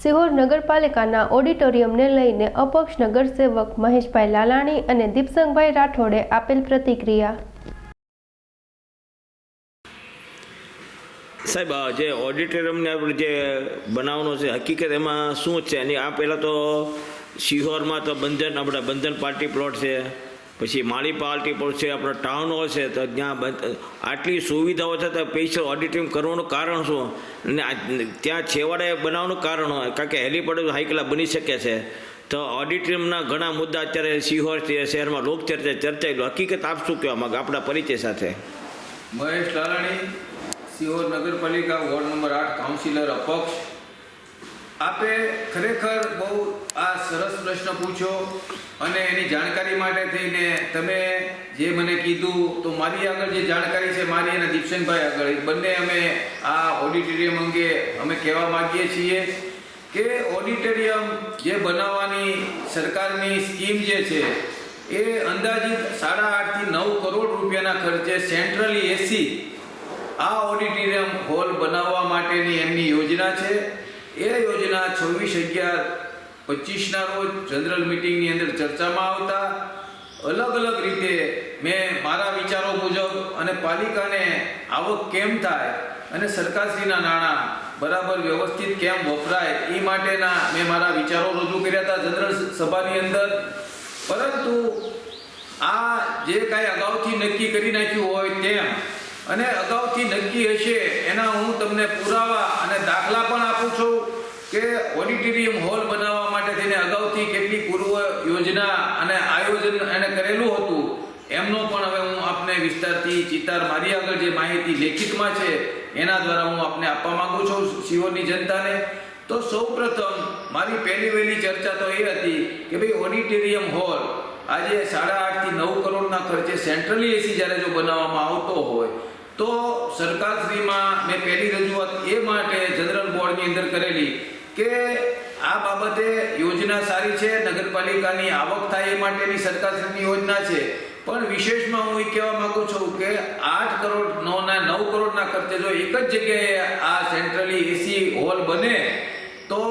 સિહોર નગરપાલિકાના ઓડિટોરિયમને લઈને અપક્ષ નગરસેવક મહેશભાઈ લાલાણી અને દીપસંગભાઈ રાઠોડે આપેલ પ્રતિક્રિયા. સાહેબ, જે ઓડિટોરિયમને આપણે જે બનાવવાનો છે હકીકત એમાં શું છે? એની આ પહેલાં તો સિહોરમાં તો બંધન પાર્ટી પ્લોટ છે, પછી માળી પાર્ટી પ્લોટ છે, આપણો ટાઉન હોલ છે. તો ત્યાં આટલી સુવિધાઓ છે તો સ્પેશિયલ ઓડિટોરિયમ કરવાનું કારણ શું? અને ત્યાં છેવાડે બનાવવાનું કારણ હોય, કારણ કે હેલીપેડ હાઈ ક્લાસ બની શકે છે. તો ઓડિટોરિયમના ઘણા મુદ્દા અત્યારે સિહોર શહેરમાં ચર્ચાયેલો. હકીકત આપ શું કહેવા માગે આપણા પરિચય સાથે? મહેશ લાલાણી, સિહોર નગરપાલિકા વોર્ડ નંબર 8 કાઉન્સિલર અપક્ષ. આપે ખરેખર બહુ આ સરસ પ્રશ્ન પૂછ્યો અને એની જાણકારી માટે થઈને તમે જે મને કીધું તો મારી આગળ જે જાણકારી છે મારી અને દીપસંગભાઈ આગળ બંને અમે આ ઓડિટોરિયમ અંગે અમે કહેવા માગીએ છીએ કે ઓડિટોરિયમ જે બનાવવાની સરકારની સ્કીમ જે છે એ અંદાજિત 8.5 થી 9 કરોડ રૂપિયાના ખર્ચે સેન્ટ્રલી એસી આ ઓડિટોરિયમ હોલ બનાવવા માટેની એમની યોજના છે. એ યોજના 26/11/25 ના રોજ જનરલ મીટિંગની અંદર ચર્ચામાં આવતા અલગ રીતે મેં મારા વિચારો મુજબ અને પાલિકાને આવક કેમ થાય અને સરકારશ્રીના નાણાં બરાબર વ્યવસ્થિત કેમ વપરાય એ માટેના મેં મારા વિચારો રજૂ કર્યા હતા જનરલ સભાની અંદર. પરંતુ આ જે કાંઈ અગાઉથી નક્કી કરી નાખ્યું હોય તેમ અને અગાઉથી નક્કી હશે એના હું તમને પુરાવા અને દાખલા પણ આપું છું કે ઓડિટોરિયમ હોલ બનાવવા માટે થઈને અગાઉથી કેટલી પૂર્વ યોજના અને આયોજન એને કરેલું હતું એમનો પણ હવે હું આપને વિસ્તારથી ચિતાર મારી આગળ જે માહિતી લેખિતમાં છે એના દ્વારા હું આપને આપવા માંગુ છું સિહોરની જનતાને. તો સૌપ્રથમ મારી પહેલી ચર્ચા તો એ હતી કે ભાઈ ઓડિટોરિયમ હોલ આજે 8.5 થી 9 કરોડના ખર્ચે સેન્ટ્રલી એસી જ્યારે જો બનાવવામાં આવતો હોય તો સરકારશ્રીમાં મેં પહેલી રજૂઆત એ માટે જનરલ બોર્ડની અંદર કરેલી કે આ બાબતે યોજના સારી છે, નગરપાલિકાની આવક થાય એ માટેની સરકારશ્રીની યોજના છે. પણ વિશેષમાં હું એ કહેવા માંગુ છું કે 8 કરોડ 9 કરોડના ખર્ચે જો એક જ જગ્યાએ આ સેન્ટ્રલી એસી હોલ બને તો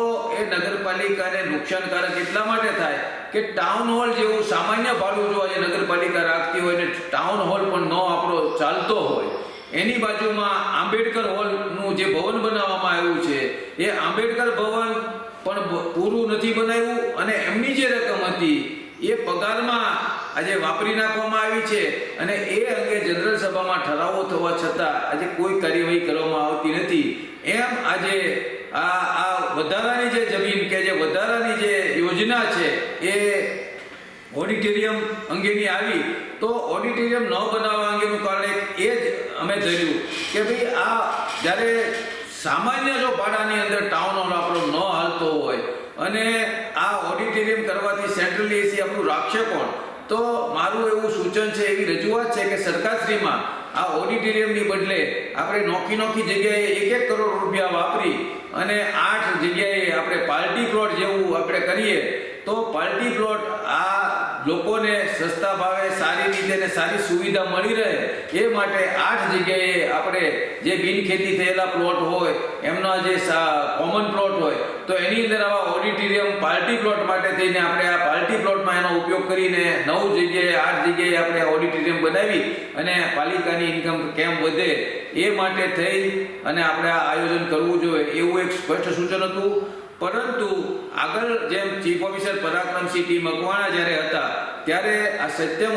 એ નગરપાલિકાને નુકસાનકારક એટલા માટે થાય કે ટાઉન હોલ જેવું સામાન્ય ભાડું જો આજે નગરપાલિકા રાખતી હોય ને ટાઉન હોલ પણ ન આપણો ચાલતો હોય, એની બાજુમાં આંબેડકર હોલનું જે ભવન બનાવવામાં આવ્યું છે એ આંબેડકર ભવન પણ પૂરું નથી બનાવ્યું અને એમની જે રકમ હતી એ પગારમાં આજે વાપરી નાખવામાં આવી છે અને એ અંગે જનરલ સભામાં ઠરાવો થવા છતાં આજે કોઈ કાર્યવાહી કરવામાં આવતી નથી. એમ આજે આ વધારાની જે જમીન કે જે વધારાની જે યોજના છે એ ઓડિટોરિયમ અંગેની આવી તો ઓડિટોરિયમ ન બનાવવા અંગેનું કારણ એ જ અમે ધર્યું કે ભાઈ આ જ્યારે સામાન્ય જો ભાડાની અંદર ટાઉન હોલ આપણો ન હાલતો હોય અને આ ઓડિટોરિયમ કરવાથી સેન્ટ્રલ એસી આપણું રાખશે કોણ? તો મારું એવું સૂચન છે, એવી રજૂઆત છે કે સરકારશ્રીમાં આ ઓડિટોરિયમની બદલે આપણે નોખી જગ્યાએ 1 કરોડ રૂપિયા વાપરી અને 8 જગ્યાએ આપણે પાર્ટી પ્લોટ જેવું આપણે કરીએ તો પાર્ટી પ્લોટ આ લોકોને સસ્તા ભાવે સારી રીતે ને સારી સુવિધા મળી રહે એ માટે 8 જગ્યાએ આપણે જે બિનખેતી થયેલા પ્લોટ હોય એમના જે કોમન પ્લોટ હોય તો એની અંદર આવા ઓડિટોરિયમ પાર્ટી પ્લોટ માટે થઈને આપણે આ પાર્ટી પ્લોટમાં એનો ઉપયોગ કરીને 9 જગ્યાએ 8 જગ્યાએ આપણે ઓડિટોરિયમ બનાવી અને પાલિકાની ઇન્કમ કેમ વધે એ માટે થઈ અને આપણે આ આયોજન કરવું જોઈએ એવું એક સ્પષ્ટ સૂચન હતું. પરંતુ આગળ જેમ chief officer Parakramsinh T Makwana જ્યારે હતા ત્યારે આ સત્યમ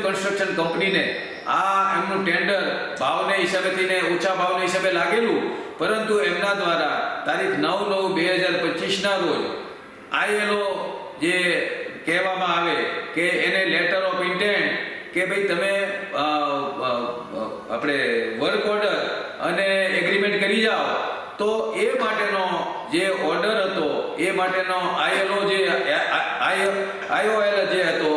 કન્સ્ટ્રક્શન કંપનીને આ એમનું ટેન્ડર ભાવને હિસાબેથી ઓછા ભાવને હિસાબે લાગેલું, પરંતુ એમના દ્વારા તારીખ 9/9/2025 ના રોજ આઈએલઓ જે કહેવામાં આવે કે એને લેટર ઓફ ઇન્ટેન્ટ કે ભાઈ તમે આપણે વર્ક ઓર્ડર અને એગ્રીમેન્ટ કરી જાઓ તો એ માટેનો જે ઓર્ડર હતો એ માટેનો આઈઓએલ જે હતો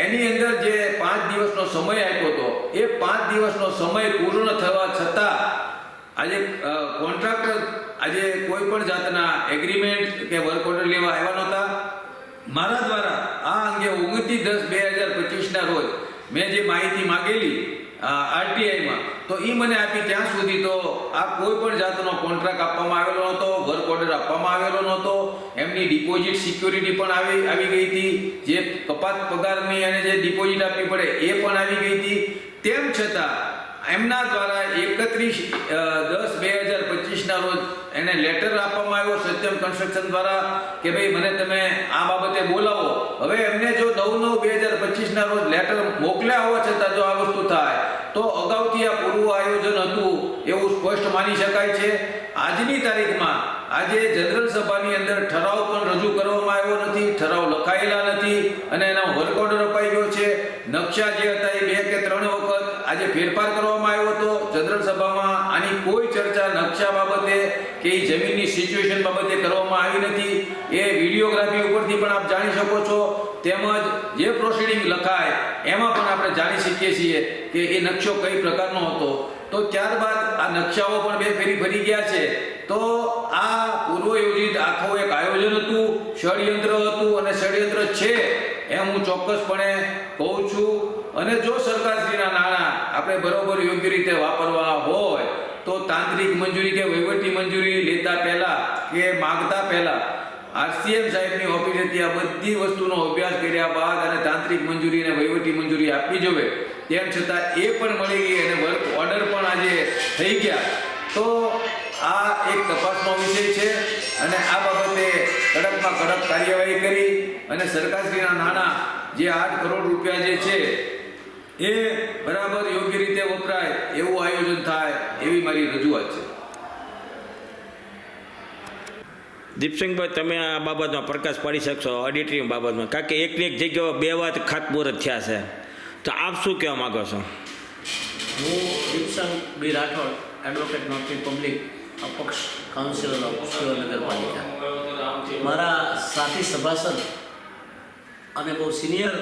એની અંદર જે 5 દિવસનો સમય આપ્યો હતો એ 5 દિવસનો સમય પૂર્ણ થવા છતાં આજે કોન્ટ્રાક્ટર આજે કોઈ પણ જાતના એગ્રીમેન્ટ કે વર્ક ઓર્ડર લેવા આવ્યા નહોતા. મારા દ્વારા આ અંગે 29/10/2025 ના રોજ મેં જે માહિતી માંગેલી આરટીઆઈમાં તો એ મને આપી ત્યાં સુધી તો આ કોઈ પણ જાતનો કોન્ટ્રાક્ટ આપવામાં આવેલો નહોતો, વર્ક ઓર્ડર આપવામાં આવેલો નહોતો, એમની ડિપોઝિટ સિક્યોરિટી પણ આવી ગઈ હતી, જે કપાત પગારની અને જે ડિપોઝિટ આપવી પડે એ પણ આવી ગઈ હતી. તેમ છતાં એમના દ્વારા 31/10/2025 રોજ એને લેટર આપવામાં આવ્યો સત્યમ કન્સ્ટ્રક્શન દ્વારા કે ભાઈ મને તમે આ બાબતે બોલાવો. હવે એમને જો 9/9/2025 રોજ લેટર મોકલ્યા હોવા છતાં જો આ વસ્તુ થાય તો અગાઉથી આ પૂર્વ આયોજન હતું એવું સ્પષ્ટ માની શકાય છે. આજની તારીખમાં આજે જનરલ સભાની અંદર ઠરાવ પણ રજૂ કરવામાં આવ્યો નથી, ઠરાવ લખાયેલા નથી અને એનો વર્ક ઓર્ડર અપાઈ ગયો છે. નકશા જે હતા એ 2 કે 3 વખત આજે ફેરફાર કરવામાં આવ્યો હતો જનરલ સભામાં. આની કોઈ ચર્ચા નકશા બાબતે કે એ જમીનની સિચ્યુએશન બાબતે કરવામાં આવી નથી. એ વિડીયોગ્રાફી ઉપરથી પણ આપ જાણી શકો છો, તેમજ જે પ્રોસિડિંગ લખાય એમાં પણ આપણે જાણી શકીએ છીએ કે એ નકશો કઈ પ્રકારનો હતો. તો ત્યારબાદ આ નકશાઓ પણ 2 ફેરી ફરી ગયા છે. તો આ પૂર્વ યોજિત આખું એક આયોજન હતું, ષડયંત્ર હતું અને ષડયંત્ર છે એમ હું ચોક્કસપણે કહું છું. અને જો સરકારશ્રીના નાણાં આપણે બરોબર યોગ્ય રીતે વાપરવા હોય તો તાંત્રિક મંજૂરી કે વહીવટી મંજૂરી લેતા પહેલા કે માગતા પહેલા આરસીએમ સાહેબની ઓફિસે ત્યાં બધી વસ્તુનો અભ્યાસ કર્યા બાદ અને તાંત્રિક મંજૂરી અને વહીવટી મંજૂરી આપવી જોઈએ. તેમ છતાં એ પણ મળી ગઈ અને વર્ક ઓર્ડર પણ આજે થઈ ગયા. તો આ એક તપાસનો વિષય છે અને આ બાબતે કડકમાં કડક કાર્યવાહી કરી અને સરકારશ્રીના નાણાં જે 8 કરોડ રૂપિયા જે છે એ બરાબર યોગ્ય રીતે વપરાય એવું આયોજન થાય એવી મારી રજૂઆત છે. દીપસિંહભાઈ, તમે આ બાબતમાં પ્રકાશ પાડી શકશો ઓડિટોરિયમ બાબતમાં? કારણ કે એકની એક જગ્યાએ 2 વાત ખાતમુહૂર્ત થયા છે, તો આપ શું કહેવા માગો છો? હું દીપસિંહ બી રાઠોડ, એડવોકેટ નોટરી પબ્લિક, અપક્ષ કાઉન્સિલર ઓફ શિહોર નગરપાલિકા. મારા સાથી સભાસદ અને બહુ સિનિયર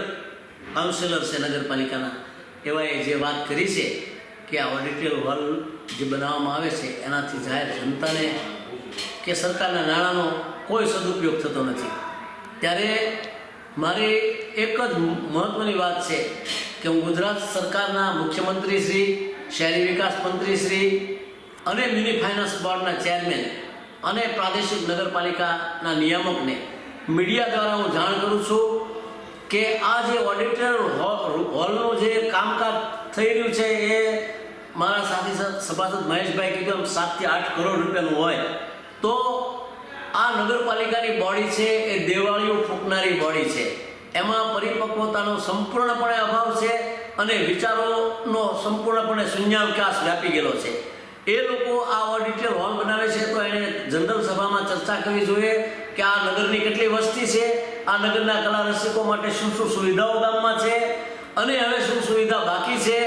કાઉન્સિલર છે નગરપાલિકાના, એવાએ જે વાત કરી છે કે આ ઓડિટોરિયમ હોલ જે બનાવવામાં આવે છે એનાથી જાહેર જનતાને કે સરકારના નાણાંનો કોઈ સદુપયોગ થતો નથી. ત્યારે મારી એક જ મહત્ત્વની વાત છે કે હું ગુજરાત સરકારના મુખ્યમંત્રી શ્રી, શહેરી વિકાસ મંત્રી શ્રી અને મિની ફાઇનાન્સ બોર્ડના ચેરમેન અને પ્રાદેશિક નગરપાલિકાના નિયામકને મીડિયા દ્વારા હું જાણ કરું છું કે આ જે ઓડિટોરિયમ હોલનું જે કામકાજ થઈ રહ્યું છે એ મારા સાથી સભાસદ મહેશભાઈ કીધું 7 થી 8 કરોડ રૂપિયાનું હોય તો આ નગરપાલિકાની બોડી છે એ દેવાળીઓ ફૂંકનારી બોડી છે. એમાં પરિપક્વતાનો સંપૂર્ણપણે અભાવ છે અને વિચારોનો સંપૂર્ણપણે શૂન્યાવકાશ વ્યાપી ગયેલો છે. એ લોકો આ ઓડિટોરિયમ હોલ બનાવે છે તો એને જનરલ સભામાં ચર્ચા કરવી જોઈએ કે આ નગરની કેટલી વસ્તી છે, આ નગરના કલા રસિકો માટે શું શું સુવિધાઓ ગામમાં છે અને હવે શું સુવિધા બાકી છે.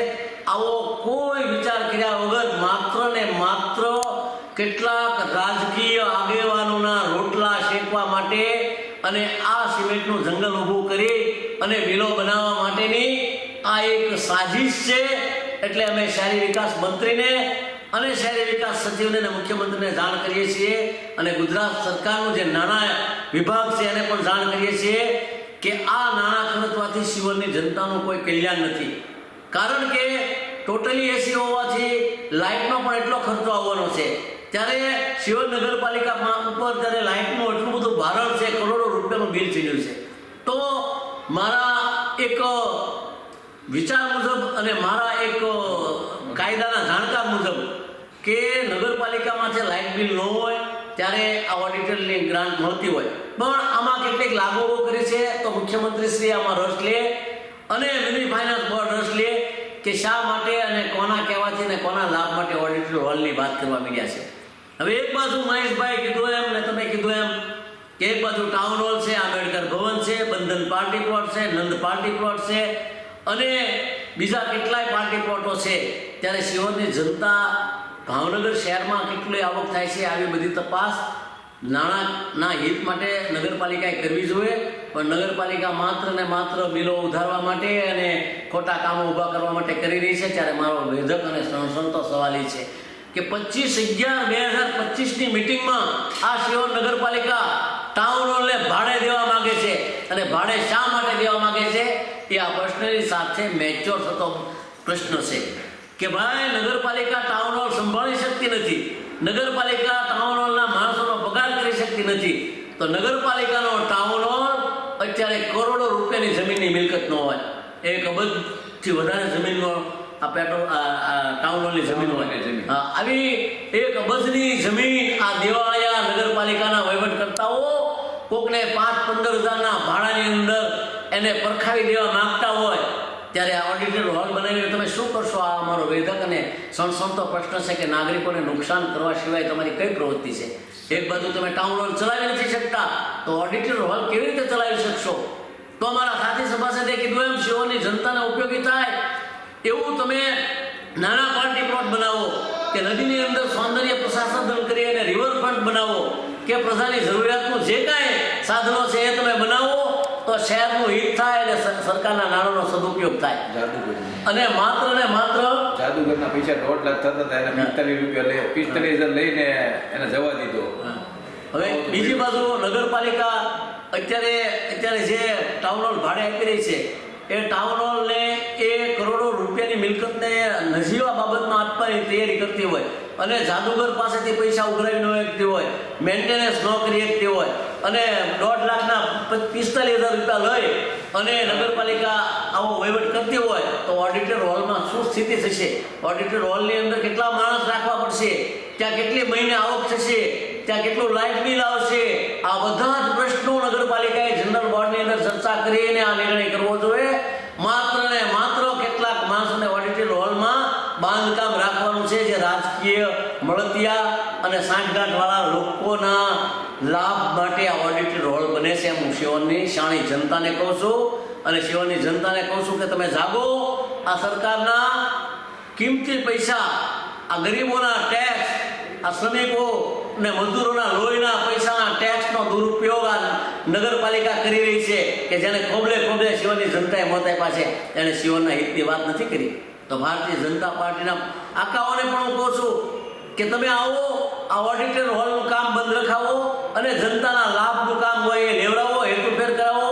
આવો કોઈ વિચાર કર્યા વગર માત્ર ને માત્ર કેટલાક રાજકીય આગેવાનોના રોટલા શેકવા માટે અને આ સિમેન્ટનું જંગલ ઊભું કરી અને મિલો બનાવવા માટેની આ એક સાજિશ છે. એટલે અમે શહેરી વિકાસ મંત્રીને અને શહેરી વિકાસ સચિવને અને મુખ્યમંત્રીને જાણ કરીએ છીએ અને ગુજરાત સરકારનું જે નાણાં વિભાગ છે એને પણ જાણ કરીએ છીએ કે આ નાણાં ખર્ચવાથી શિહોરની જનતાનું કોઈ કલ્યાણ નથી. કારણ કે ટોટલી એસી હોવાથી લાઇટનો પણ એટલો ખર્ચો આવવાનો છે. ત્યારે શિહોર નગરપાલિકા ઉપર જ્યારે લાઇટનું એટલું બધું ભારણ છે, કરોડો રૂપિયાનું બિલ ચડ્યું છે. તો મારા એક વિચાર મુજબ અને મારા એક કાયદાના જાણકાર મુજબ કે નગરપાલિકામાં લાઇટ બિલ ન હોય ત્યારે આ ઓડિટોરિયમની ગ્રાન્ટ મળતી હોય, પણ આમાં કેટલીક લાગુઓ કરી છે તો મુખ્યમંત્રી શ્રી આમાં રસ લે અને મિની ફાઇનાન્સ બોર્ડ રસ લે કે શા માટે અને કોના કહેવાથી અને કોના લાભ માટે ઓડિટોરિયમ હોલની વાત કરવા માંડ્યા છે. હવે એક બાજુ મહેશભાઈ કીધું એમ ને તમે કીધું એમ કે એક બાજુ ટાઉન હોલ છે, આંબેડકર ભવન છે, બંધન પાર્ટી પ્લોટ છે, નંદ પાર્ટી પ્લોટ છે અને બીજા કેટલાય પાર્ટી પ્લોટો છે. ત્યારે શિહોરની જનતા ભાવનગર શહેરમાં કેટલી આવક થાય છે આવી બધી તપાસ નાણાંના હિત માટે નગરપાલિકાએ કરવી જોઈએ. પણ નગરપાલિકા માત્ર ને માત્ર બિલો ઉધારવા માટે અને ખોટા કામો ઊભા કરવા માટે કરી રહી છે. ત્યારે મારો વેધક અને સણસણતો સવાલ એ છે કે 25/11/2025ની મિટિંગમાં આ શિહોર નગરપાલિકા ટાઉન હોલને ભાડે દેવા માંગે છે અને ભાડે શા માટે દેવા માંગે છે એ આ પ્રશ્નની સાથે મેચ્યોર થતો પ્રશ્ન છે. કે ભાઈ નગરપાલિકા ટાઉન હોલ સંભાળી શકતી નથી, નગરપાલિકા ટાઉન હોલના માણસોનો પગાર કરી શકતી નથી, તો નગરપાલિકાનો ટાઉન હોલ અત્યારે કરોડો રૂપિયાની જમીનની મિલકત ન હોય, 1 અબજથી વધારે જમીનનો આ ટાઉન હોલની જમીન હોય, આવી 1 અબજની જમીન આ દેવાળિયા નગરપાલિકાના વહીવટકર્તાઓ કોકને 5-15 હજારના ભાડાની અંદર એને પરખાવી દેવા માંગતા હોય, ત્યારે આ ઓડિટર હોલ બનાવીને તમે શું કરશો? આ અમારો વેધક અને સણસણતો પ્રશ્ન છે કે નાગરિકોને નુકસાન કરવા સિવાય તમારી કઈ પ્રવૃત્તિ છે? એક બાજુ તમે ટાઉન હોલ ચલાવી નથી શકતા, તો ઓડિટર હોલ કેવી રીતે ચલાવી શકશો? તો અમારા સાથી સભાસદે કીધું એમ શિહોરની જનતાને ઉપયોગી થાય એવું તમે નાના પાર્ટી પ્લોટ બનાવો, કે નદીની અંદર સૌંદર્ય પ્રસાધન કરી અને રિવરફ્રન્ટ બનાવો, કે પ્રજાની જરૂરિયાતનું જે કાંઈ સાધનો છે એ તમે બનાવો, તો શહેરનું હિત થાય અને સરકારના નાણાંનો સદુપયોગ થાય. અને માત્ર ને માત્ર જાદુગરના પૈસા 1.5 લાખ થતા હતા, એને 45 રૂપિયા 45,000 લઈને એને જવા દીધો. હવે બીજી બાજુ નગરપાલિકા અત્યારે જે ટાઉન હોલ ભાડે આપી રહી છે, એ ટાઉન હોલને એ કરોડો રૂપિયાની મિલકતને નજીવા બાબતમાં આપવાની તૈયારી કરતી હોય અને જાદુગર પાસેથી પૈસા ઉઘરાવી ન શકતી હોય, મેન્ટેનન્સ ન કરી શકતી હોય અને 1.5 લાખના 45,000 રૂપિયા લઈ અને નગરપાલિકા આવો વહીવટ કરતી હોય, તો ઓડિટર હોલમાં શું સ્થિતિ થશે? ઓડિટર હોલની અંદર કેટલા માણસ રાખવા પડશે? ત્યાં કેટલી મહિને આવક થશે? ત્યાં કેટલું લાઇટ બિલ આવશે? આ બધા જ પ્રશ્નો નગરપાલિકાએ જનરલ બોર્ડની અંદર ચર્ચા કરીને આ નિર્ણય કરવો જોઈએ. માત્ર ને માત્ર કેટલાક માણસોને ઓડિટર હોલમાં બાંધકામ રાખવાનું છે, જે રાજકીય મળતિયા અને સાંઠગાંઠવાળા લોકોના લાભ માટે આ ઓડિટર હોલ બને છે. હું શિહોરની શાણી જનતાને કહું છું અને શિહોરની જનતાને કહું છું કે તમે જાગો. આ સરકારના કિંમતી પૈસા, આ ગરીબોના ટેક્સ, આ શ્રમિકો ને મજદૂરોના લોહીના પૈસાના ટેક્સનો દુરુપયોગ આ નગરપાલિકા કરી રહી છે, કે જેને ખોબલે ખોબલે શિહોરની જનતાએ મત આપ્યા છે, એને શિહોરના હિતની વાત નથી કરી. તો ભારતીય જનતા પાર્ટીના આકાઓને પણ હું કહું છું કે તમે આવો, આ ઓડિટર હોલનું કામ બંધ રખાવો અને જનતાના લાભનું કામ હોય એ લેવડાવો, હેતુફેર કરાવો.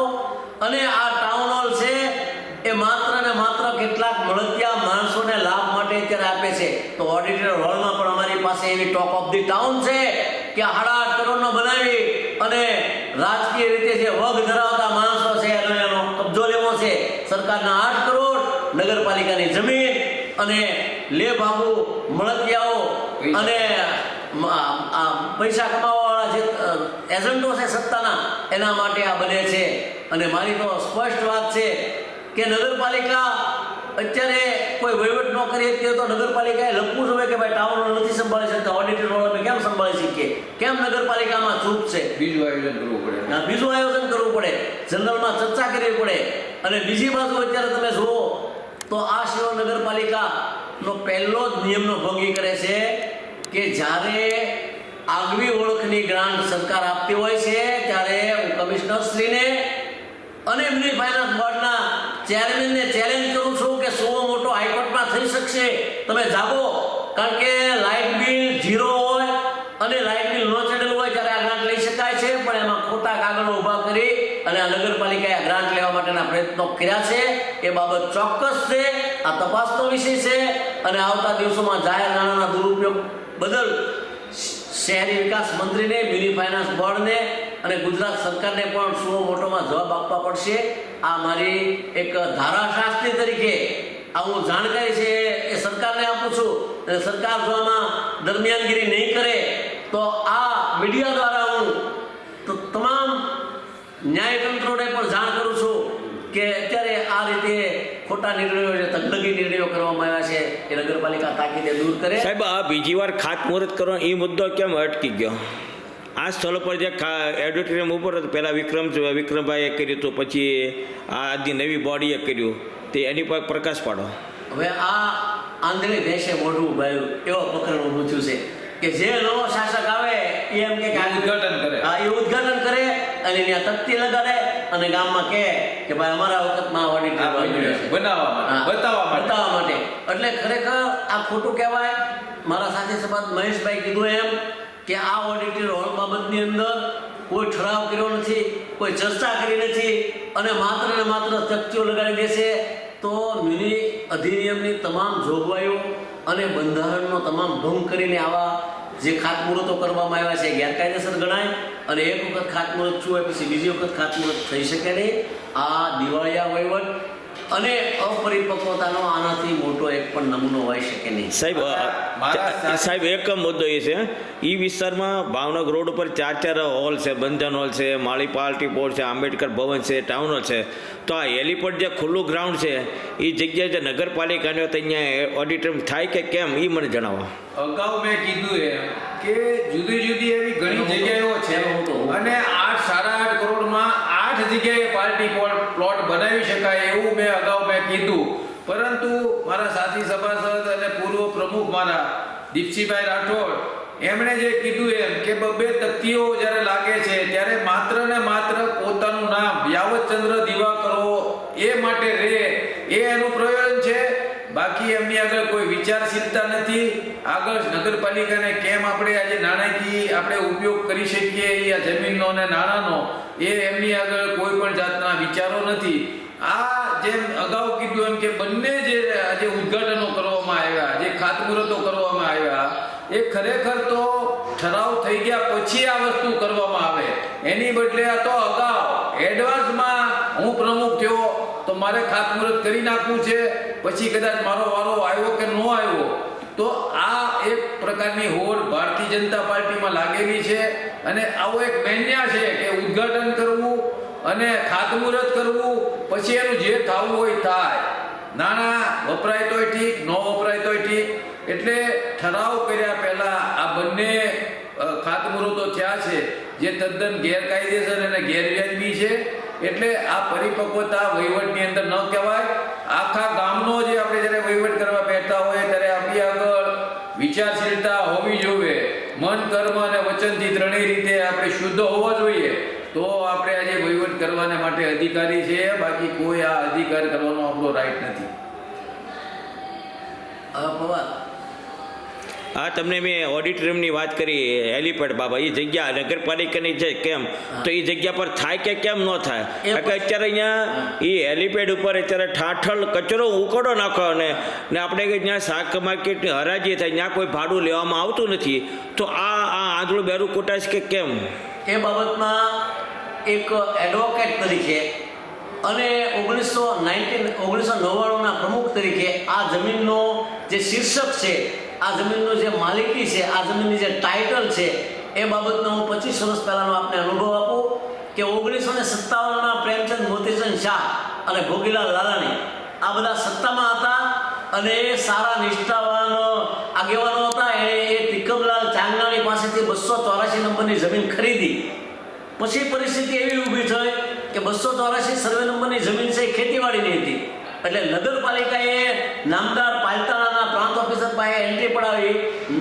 અને આ ટાઉન હોલ છે એ માત્ર ને માત્ર કેટલાક મળતિયા માણસોને લાભ માટે અત્યારે આપે છે, તો ઓડિટર હોલમાં પણ અમારી પાસે એવી ટોક ઓફ ધી ટાઉન છે કે 8.5 કરોડનો બનાવી અને રાજકીય રીતે જે વગ ધરાવતા માણસો છે એનો કબજો લેવો છે. સરકારના 8 કરોડ, નગરપાલિકાની જમીન અને લે બાબુ મળતિયાઓ અને પૈસા કમાવાવાળા જે એજન્ટો છે સત્તાના, એના માટે આ બને છે. અને મારી તો સ્પષ્ટ વાત છે કે નગરપાલિકા અત્યારે કોઈ વહીવટ ન કરી શકતી તો નગરપાલિકાએ લખવું જોઈએ કે ભાઈ ટાઉન હોલ નથી સંભાળી શકતા, ઓડિટર હોલ અમે કેમ સંભાળી શકીએ? કેમ નગરપાલિકામાં ચૂક છે? બીજું આયોજન કરવું પડે. બીજું આયોજન કરવું પડે, જનરલમાં ચર્ચા કરવી પડે. અને બીજી બાજુ અત્યારે તમે જુઓ તો આ શિહોર નગરપાલિકાનો પહેલો જ નિયમનો ભંગ કરે છે કે જ્યારે આગવી ઓળખની ગ્રાન્ટ સરકાર આપતી હોય છે, ત્યારે હું કમિશનરશ્રીને અને મ્યુનિસિપલ ફાઇનાન્સ બોર્ડના ચેરમેનને ચેલેન્જ કરું છું કે શું મોટો હાઈકોર્ટમાં થઈ શકશે? તમે જાગો. કારણ કે લાઇટ બિલ 0 હોય અને લાઇટ બિલ ન ચડેલું હોય ત્યારે આ ગ્રાન્ટ લઈ શકાય છે, પણ એમાં ખોટા કાગળો ઊભા કરી અને આ નગરપાલિકાએ આ ગ્રાન્ટ લેવા માટેના પ્રયત્નો કર્યા છે. એ બાબત ચોક્કસ છે, આ તપાસનો વિષય છે. અને આવતા દિવસોમાં જાહેર નાણાંના દુરુપયોગ બદલ શહેરી વિકાસ મંત્રીને, મ્યુનિસિપલ ફાઇનાન્સ બોર્ડને અને ગુજરાત સરકારને પણ શું મોટોમાં જવાબ આપવા પડશે. આ મારી એક ધારાશાસ્ત્રી તરીકે આ હું જાણકારી છે એ સરકારને આપું છું. અને સરકાર જો આમાં દરમિયાનગીરી નહીં કરે તો આ મીડિયા દ્વારા હું તમામ ન્યાયતંત્રોને પણ જાણ કરું છું કે અત્યારે આ રીતે ખોટા નિર્ણયો, જે તકલગી નિર્ણયો કરવામાં આવ્યા છે એ નગરપાલિકા તાકીદે દૂર કરે. સાહેબ, આ બીજી વાર ખાતમુહૂર્ત કરવાનો એ મુદ્દો કેમ અટકી ગયો? આ સ્થળ પર જે ઓડિટોરિયમ ઉપર પહેલાં વિક્રમભાઈએ કર્યું હતું, પછી આ આજની નવી બોડીએ કર્યું, તે એની પર પ્રકાશ પાડો. હવે આ આંધળી ભેંસે મોઢું ઉભાયું એવો પ્રકરણ ઊભું થયું છે કે જે નવો શાસક આવે એ એમ કે ઉદ્ઘાટન કરે, એ ઉદ્ઘાટન કરે અને ત્યાં તકતી લગાડે અને ગામમાં કહે કે ભાઈ અમારા વખતમાં ઓડિટર બતાવવા માટે. એટલે ખરેખર આ ખોટું કહેવાય. મારા સાથે સંવાદ મહેશભાઈ કીધું એમ કે આ ઓડિટર હોલ બાબતની અંદર કોઈ ઠરાવ કર્યો નથી, કોઈ ચર્ચા કરી નથી અને માત્ર ને માત્ર તકતીઓ લગાડી દેશે. તો મ્યુનિ અધિનિયમની તમામ જોગવાઈઓ અને બંધારણનો તમામ ભંગ કરીને આવા જે ખાતમુહૂર્તો કરવામાં આવ્યા છે ગેરકાયદેસર ગણાય, અને એક વખત ખાતમુહૂર્ત થયું હોય પછી બીજી વખત ખાતમુહૂર્ત થઈ શકે નહીં. આ દિવાળિયા વહીવટ અને અપરિપક્વતાનો આનાથી મોટો એક પણ નમૂનો હોઈ શકે નહીં. સાહેબ એક મુદ્દો એ છે, એ વિસ્તારમાં ભાવનગર રોડ ઉપર 4 હોલ છે, બંધન હોલ છે, માળી પાર્ટી પ્લોટ છે, આંબેડકર ભવન છે, ટાઉન હોલ છે. તો આ હેલીપોર્ટ જે ખુલ્લું ગ્રાઉન્ડ છે એ જગ્યાએ જે નગરપાલિકાને અહીંયા ઓડિટોરિયમ થાય કે કેમ એ મને જણાવો. અગાઉ મેં કીધું એમ કે જુદી જુદી એવી ઘણી જગ્યાઓ છે અને 8.5 કરોડમાં 8 જગ્યાએ પાર્ટી પ્લોટ બનાવી શકાય એવું મેં કીધું. પરંતુ મારા સાથી સભાસદ અને પૂર્વ પ્રમુખ મારા દીપસિંહભાઈ રાઠોડ એમણે જે કીધું એમ કે 2 તકતીઓ જ્યારે લાગે છે ત્યારે માત્ર ને માત્ર પોતાનું નામ યાવતચંદ્ર દિવાકરો એ માટે રહે એ એનું પ્રયોજન છે. બાકી એમની આગળ કોઈ વિચારશીલતા નથી. આગળ નગરપાલિકાને કેમ આપણે આજે નાણાકીય આપણે ઉપયોગ કરી શકીએ આ જમીનનો અને નાણાંનો એ એમની આગળ કોઈ પણ જાતના વિચારો નથી. આ જેમ અગાઉ કીધું એમ કે બંને જે ઉદ્ઘાટનો કરવામાં આવ્યા, જે ખાતમુહૂર્તો કરવામાં આવ્યા, એ ખરેખર તો ઠરાવ થઈ ગયા પછી આ વસ્તુ કરવામાં આવે એની બદલે આ તો અગાઉ એડવાન્સમાં હું પ્રમુખ થયો તો મારે ખાતમુહૂર્ત કરી નાખવું છે, પછી કદાચ મારો વારો આવ્યો કે ન આવ્યો તો આ એક પ્રકારની હોડ ભારતીય જનતા પાર્ટીમાં લાગેલી છે. અને આવો એક મેન્યા છે કે ઉદ્ઘાટન કરવું અને ખાતમુહૂર્ત કરવું, પછી એનું જે થવું હોય થાય. નાણાં વપરાય તોય ઠીક, ન વપરાય તોય ઠીક. એટલે ઠરાવ કર્યા પહેલા આ બંને ખાતમુહૂર્તો થયા છે જે તદ્દન ગેરકાયદેસર અને ગેરવ્યાજબી છે. એટલે આ પરિપક્વતા વહીવટની અંદર ન કહેવાય. આખા ગામનો જે આપણે જ્યારે વહીવટ કરવા બેઠા હોય ત્યારે આપણી આગળ વિચારશીલતા હોવી જોઈએ. મન, કર્મ અને વચનથી ત્રણેય રીતે આપણે શુદ્ધ હોવા જોઈએ તો આપણે આજે વહીવટ કરવાને માટે અધિકારી છે. બાકી કોઈ આ અધિકાર કરવાનો આપણો રાઈટ નથી. પવાર આ તમને મેં ઓડિટોરિયમની વાત કરી, હેલીપેડ બાબા એ જગ્યા નગરપાલિકાની છે કેમ, તો એ જગ્યા પર થાય કે કેમ ન થાય? કારણ કે અત્યારે અહીંયા એ હેલીપેડ ઉપર અત્યારે ઠાઠલ કચરો ઉકળો નાખો ને આપણે ત્યાં શાક માર્કેટની હરાજી થાય, ત્યાં કોઈ ભાડું લેવામાં આવતું નથી. તો આ આંધળું બેરું કૂટાશ કે કેમ? એ બાબતમાં એક એડવોકેટ તરીકે અને 1999ના પ્રમુખ તરીકે આ જમીનનો જે શીર્ષક છે, આ જમીનનો જે માલિકી છે, આ જમીનની જે ટાઇટલ છે એ બાબતનો હું 25 વર્ષ પહેલાંનો આપને અનુભવ આપું કે 1957માં પ્રેમચંદ મોતીચંદ શાહ અને ભોગીલાલ લાલાણી આ બધા સત્તામાં હતા અને એ સારા નિષ્ઠાવાન આગેવાનો હતા. એ તિકમલાલ ચાંગલાણી પાસેથી 284 નંબરની જમીન ખરીદી. પછી પરિસ્થિતિ એવી ઊભી થઈ કે 284 સર્વે નંબરની જમીન છે એ ખેતીવાડીની હતી. એટલે નગરપાલિકાએ નામદાર પાલતાણાના પ્રાંત ઓફિસર પાસે એન્ટ્રી પડાવી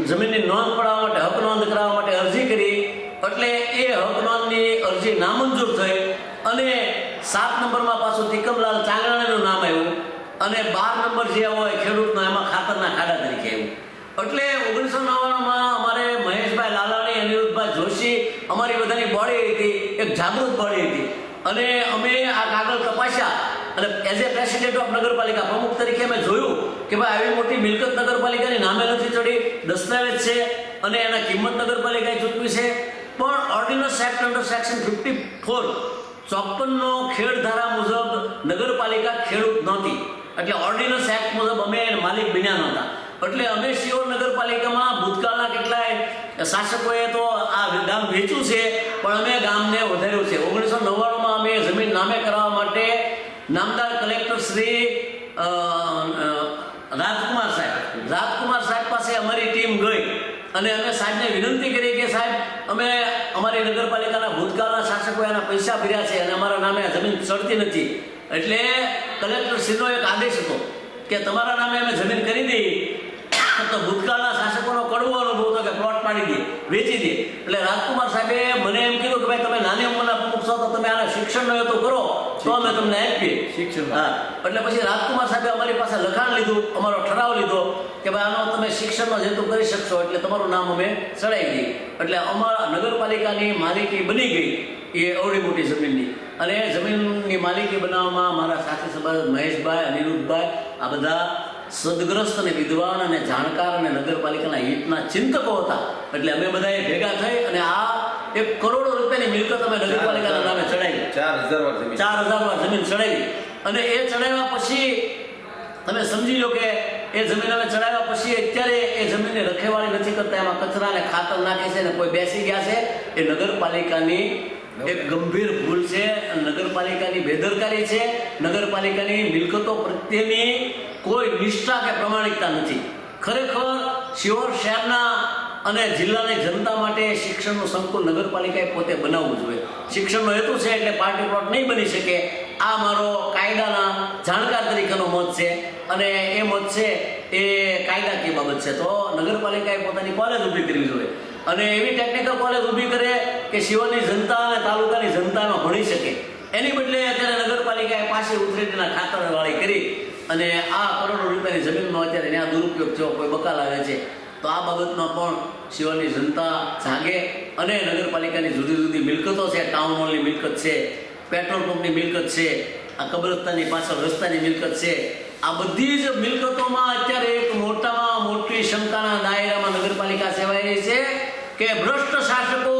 જમીનની નોંધ પડાવવા માટે, હક નોંધ કરાવવા માટે અરજી કરી. એટલે એ હક નોંધની અરજી નામંજૂર થઈ અને 7 નંબરમાં પાછું તિકમલાલ ચાંગલાણીનું નામ આવ્યું અને 12 નંબર જે હોય ખેડૂતનો એમાં ખાતરના ખાડા તરીકે આવ્યું. એટલે 1999માં અમારે મહેશભાઈ લાલાણી, અનિરુદ્ધભાઈ જોશી, અમારી બધાની બોડી હતી, એક જાગૃત બોડી હતી અને અમે આ કાગળ તપાસ્યા અને એઝ એ પ્રેસિડેન્ટ ઓફ નગરપાલિકા પ્રમુખ તરીકે અમે જોયું કે ભાઈ આવી મોટી મિલકત નગરપાલિકાની નામે નથી ચડી, દસ્તાવેજ છે અને એના કિંમત નગરપાલિકાએ ચૂકવી છે. પણ ઓર્ડિનન્સ એક્ટ અંડર સેક્શન 54 54નો ખેડ ધારા મુજબ નગરપાલિકા ખેડૂત નહોતી. એટલે ઓર્ડિનન્સ એક્ટ મુજબ અમે માલિક બન્યા નહોતા. એટલે અમે શિહોર નગરપાલિકામાં ભૂતકાળના કેટલાય શાસકોએ તો આ ગામ વેચ્યું છે પણ અમે ગામને વધાર્યું છે. 1999માં અમે જમીન નામે કરાવવા માટે નામદાર કલેક્ટર શ્રી રાજકુમાર સાહેબ પાસે અમારી ટીમ ગઈ અને અમે સાહેબને વિનંતી કરી કે સાહેબ અમે અમારી નગરપાલિકાના ભૂતકાળના શાસકોએ એના પૈસા ભર્યા છે અને અમારા નામે આ જમીન ચડતી નથી. એટલે કલેક્ટર શ્રીનો એક આદેશ હતો કે તમારા નામે અમે જમીન કરી દઈ તો ભૂતકાળના શાસકોનો કડવો અનુભવ હતો કે પ્લોટ પાડી દે, વેચી દે. એટલે રાજકુમાર સાહેબે મને એમ કીધું કે ભાઈ તમે નાની ઉંમરના પ્રમુખ છો તો તમે આના શિક્ષણનો હેતુ કરો તો અમે તમને આપીએ શિક્ષણ. હા, એટલે પછી રાજકુમાર સાહેબે અમારી પાસે લખાણ લીધું, અમારો ઠરાવ લીધો કે ભાઈ આનો તમે શિક્ષણનો હેતુ કરી શકશો એટલે તમારું નામ અમે ચડાવી દઈએ. એટલે અમારા નગરપાલિકાની માલિકી બની ગઈ એ અવળી મોટી જમીનની અને જમીનની માલિકી બનાવવામાં મારા સાથી સભાસદ મહેશભાઈ, અનિરુદ્ધભાઈ આ બધા સદગ્રસ્ત અને વિદ્વાન અને જાણકાર અને નગરપાલિકાના હિતના ચિંતકો હતા. એટલે અમે બધાએ ભેગા થઈ અને આ 1 કરોડ રૂપિયાની મિલકત અમે નગરપાલિકાના નામે ચડાવી. 4000 વાર જમીન 4000 વાર જમીન ચડાવી. અને એ ચડાવ્યા પછી તમે સમજી લો કે એ જમીન અમે ચડાવ્યા પછી અત્યારે એ જમીનની રખેવાળી નથી કરતા, એમાં કચરા ને ખાતર નાખે છે ને કોઈ બેસી ગયા છે. એ નગરપાલિકાની એક ગંભીર ભૂલ છે, નગરપાલિકાની બેદરકારી છે, નગરપાલિકાની મિલકતો પ્રત્યેની કોઈ નિષ્ઠા કે પ્રામાણિકતા નથી. ખરેખર શિહોર શહેરના અને જિલ્લાની જનતા માટે શિક્ષણનું સંકુલ નગરપાલિકાએ પોતે બનાવવું જોઈએ. શિક્ષણનો હેતુ છે એટલે પાર્ટી પ્લોટ નહીં બની શકે. આ મારો કાયદાના જાણકાર તરીકેનો મત છે અને એ મત છે એ કાયદાકીય બાબત છે. તો નગરપાલિકાએ પોતાની કોલેજ ઊભી કરવી જોઈએ અને એવી ટેકનિકલ કોલેજ ઊભી કરે કે શિહોરની જનતા અને તાલુકાની જનતા એમાં ભણી શકે. એની બદલે અત્યારે નગરપાલિકાએ પાછી ઉતરેટીના ખાતરવાળી કરી અને આ કરોડો રૂપિયાની જમીનનો અત્યારે ત્યાં દુરુપયોગ થયો, કોઈ બકાલ આવે છે. તો આ બાબતમાં પણ શિહોરની જનતા જાગે અને નગરપાલિકાની જુદી જુદી મિલકતો છે, ટાઉન હોલની મિલકત છે, પેટ્રોલ પંપની મિલકત છે, આ કબ્રસ્તાનની પાછળ રસ્તાની મિલકત છે, આ બધી જ મિલકતોમાં અત્યારે એક મોટામાં મોટી શંકાના દાયરામાં નગરપાલિકા સેવાઈ રહી છે કે ભ્રષ્ટ શાસકો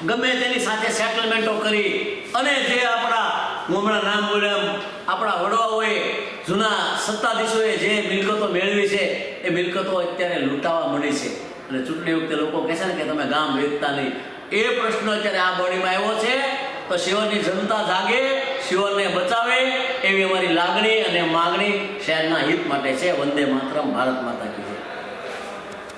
ગમે તેની સાથે સેટલમેન્ટો કરી અને જે આપણા હું હમણાં નામ બોલ્યા આપણા વડવાઓએ જૂના સત્તાધીશોએ જે મિલકતો મેળવી છે એ મિલકતો અત્યારે લૂંટાવા મળી છે. અને ચૂંટણી વખતે લોકો કહે છે ને કે તમે ગામ વેચતા નહીં, એ પ્રશ્ન અત્યારે આ બોડીમાં આવ્યો છે. તો શિહોરની જનતા જાગે, શિહોરને બચાવે એવી અમારી લાગણી અને માગણી શહેરના હિત માટે છે. વંદે માતરમ, ભારત માતા.